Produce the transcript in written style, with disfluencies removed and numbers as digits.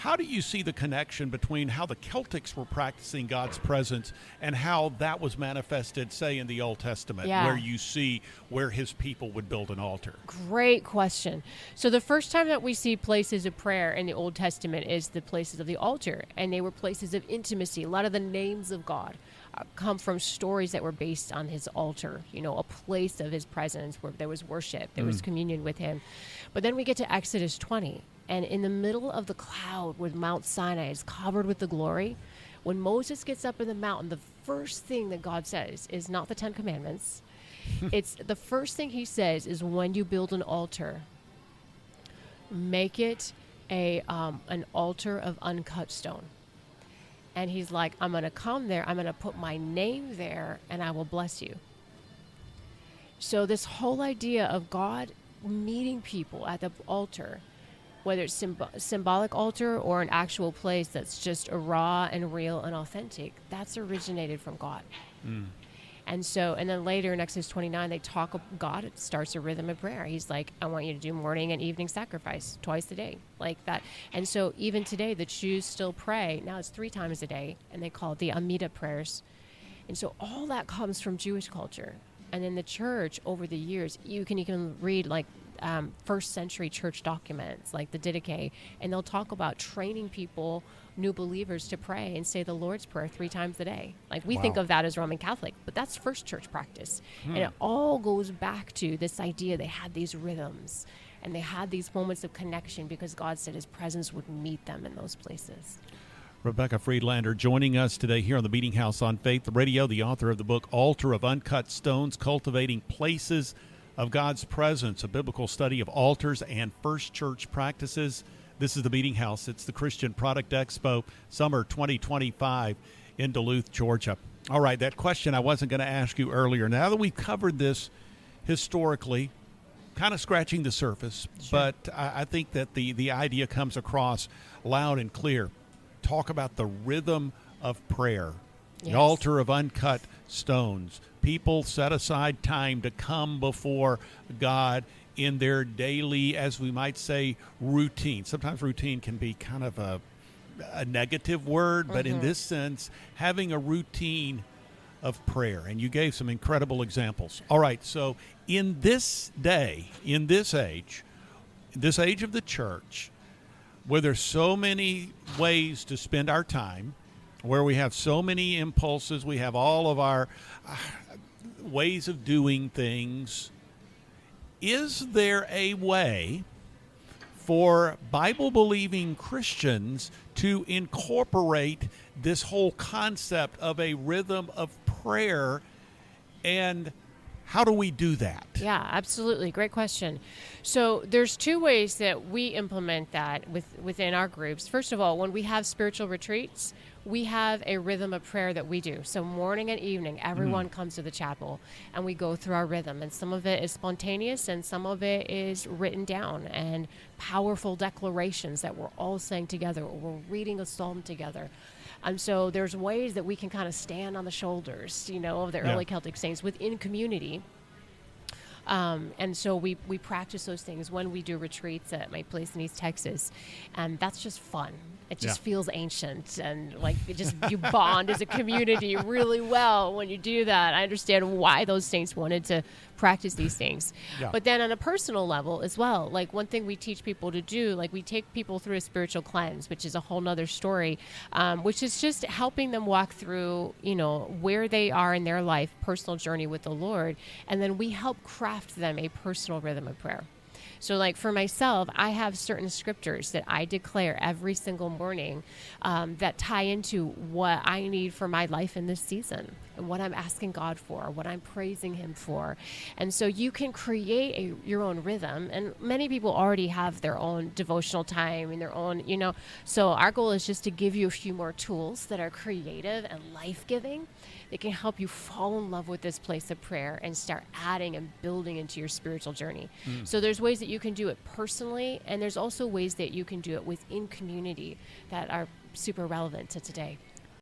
How do you see the connection between how the Celtics were practicing God's presence and how that was manifested, say, in the Old Testament, where you see where his people would build an altar? Great question. So the first time that we see places of prayer in the Old Testament is the places of the altar, and they were places of intimacy. A lot of the names of God come from stories that were based on his altar, a place of his presence where there was worship, there was communion with him. But then we get to Exodus 20, and in the middle of the cloud where Mount Sinai is covered with the glory, when Moses gets up in the mountain, the first thing that God says is not the Ten Commandments. It's the first thing he says is, when you build an altar, make it an altar of uncut stone. And he's like, I'm going to come there, I'm going to put my name there, and I will bless you. So this whole idea of God meeting people at the altar, whether it's symbolic altar or an actual place that's just raw and real and authentic, that's originated from God. And then later in Exodus 29, God starts a rhythm of prayer. He's like, I want you to do morning and evening sacrifice twice a day, like that. And so even today, the Jews still pray. Now it's 3 times a day, and they call it the Amida prayers. And so all that comes from Jewish culture. And in the church, over the years, you can read first century church documents like the Didache, and they'll talk about training people, new believers, to pray and say the Lord's Prayer 3 times a day. Like we think of that as Roman Catholic, but that's first church practice. And it all goes back to this idea they had these rhythms and they had these moments of connection because God said his presence would meet them in those places. Rebecca Friedlander joining us today here on the Meeting House on Faith Radio, the author of the book Altar of Uncut Stones, Cultivating Places of God's Presence, a biblical study of altars and first church practices. This is the Meeting House. It's the Christian Product Expo, summer 2025 in Duluth, Georgia. All right, that question I wasn't going to ask you earlier. Now that we've covered this historically, kind of scratching the surface, but I think that the idea comes across loud and clear. Talk about the rhythm of prayer, the altar of uncut stones. People set aside time to come before God in their daily, as we might say, routine. Sometimes routine can be kind of a negative word, but in this sense, having a routine of prayer. And you gave some incredible examples. All right, so in this day, in this age of the church, where there's so many ways to spend our time, where we have so many impulses, we have all of our ways of doing things, is there a way for Bible-believing Christians to incorporate this whole concept of a rhythm of prayer, and how do we do that? Yeah, absolutely. Great question. So there's 2 ways that we implement that within our groups. First of all, when we have spiritual retreats, we have a rhythm of prayer that we do. So morning and evening, everyone comes to the chapel and we go through our rhythm. And some of it is spontaneous and some of it is written down and powerful declarations that we're all saying together, or we're reading a psalm together. And so there's ways that we can kind of stand on the shoulders, of the early Celtic saints within community. And so we practice those things when we do retreats at my place in East Texas. And that's just fun. It just feels ancient, and you bond as a community really well when you do that. I understand why those saints wanted to practice these things. But then on a personal level as well, one thing we teach people to do, we take people through a spiritual cleanse, which is a whole nother story, which is just helping them walk through, where they are in their life, personal journey with the Lord. And then we help craft them a personal rhythm of prayer. So for myself, I have certain scriptures that I declare every single morning that tie into what I need for my life in this season and what I'm asking God for, what I'm praising him for. And so you can create your own rhythm. And many people already have their own devotional time and their own, So our goal is just to give you a few more tools that are creative and life-giving. That can help you fall in love with this place of prayer and start adding and building into your spiritual journey. So there's ways that you can do it personally, and there's also ways that you can do it within community that are super relevant to today.